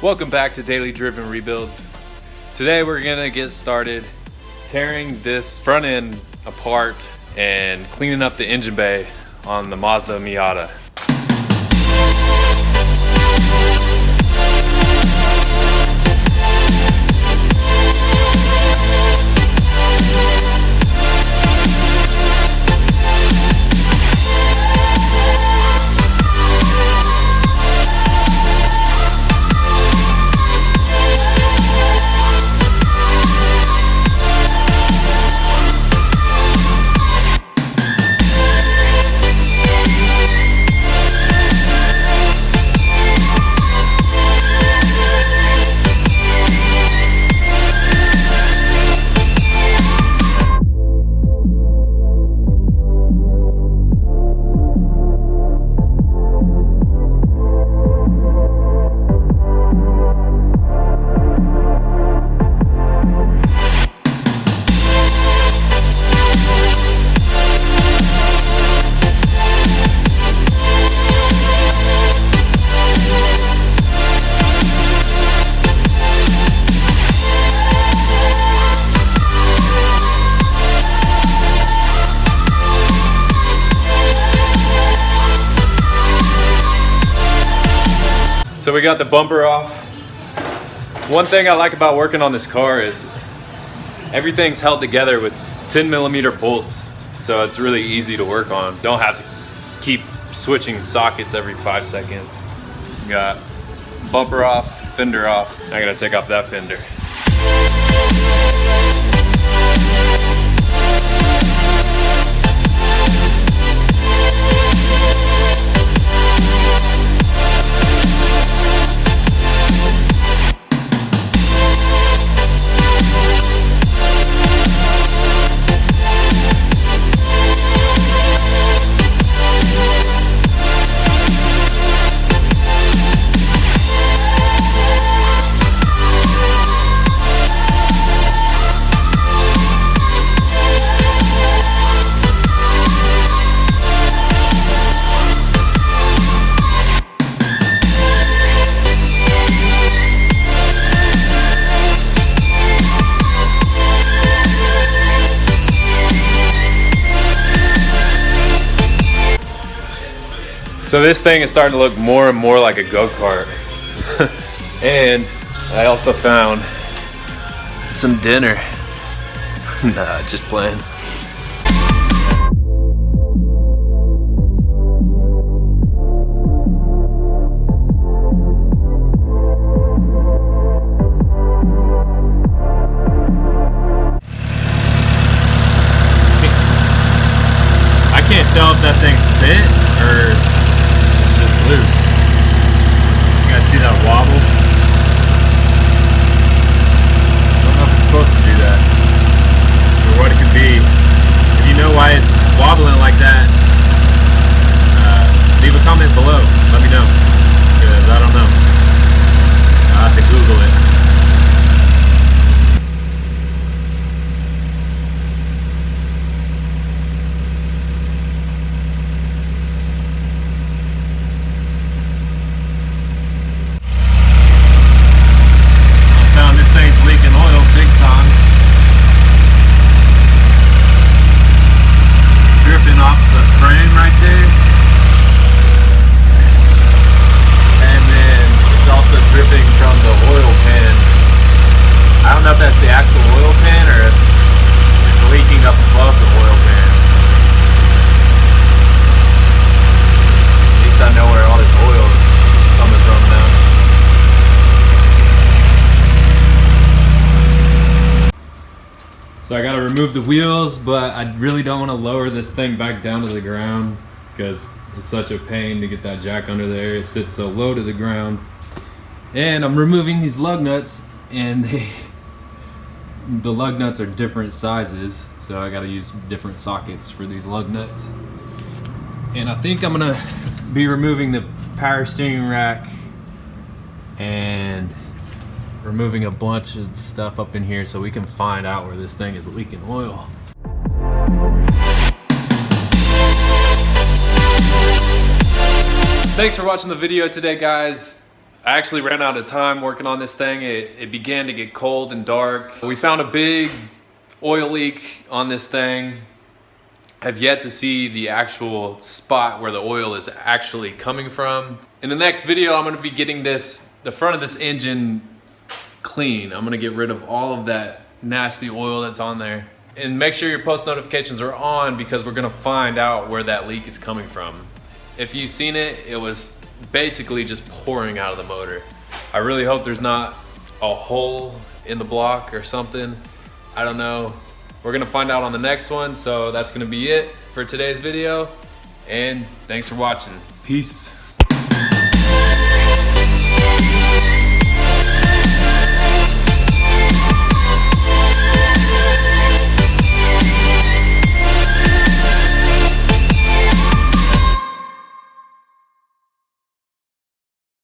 Welcome back to Daily Driven Rebuilds. Today we're gonna get started tearing this front end apart and cleaning up the engine bay on the Mazda Miata. So we got the bumper off. One thing I like about working on this car is everything's held together with 10mm bolts. So it's really easy to work on. Don't have to keep switching sockets every 5 seconds. We got bumper off, fender off. I gotta take off that fender. So this thing is starting to look more and more like a go-kart. And I also found some dinner. Nah, just playing. I can't tell if that thing's fit or loose. You guys see that wobble? I don't know if it's supposed to do that or what it could be. If you know why it's wobbling like that, leave a comment below. Let me know, because I don't know. I'll have to Google it. So I gotta remove the wheels, but I really don't want to lower this thing back down to the ground because it's such a pain to get that jack under there. It sits so low to the ground. And I'm removing these lug nuts, and the lug nuts are different sizes, so I gotta use different sockets for these lug nuts. And I think I'm gonna be removing the power steering rack and removing a bunch of stuff up in here so we can find out where this thing is leaking oil. Thanks for watching the video today, guys. I actually ran out of time working on this thing. It began to get cold and dark. We found a big oil leak on this thing. I've yet to see the actual spot where the oil is actually coming from. In the next video, I'm gonna be getting the front of this engine clean. I'm gonna get rid of all of that nasty oil that's on there. And make sure your post notifications are on because we're gonna find out where that leak is coming from. If you've seen it, it was basically just pouring out of the motor. I really hope there's not a hole in the block or something. I don't know. We're gonna find out on the next one, so that's gonna be it for today's video. And thanks for watching. Peace.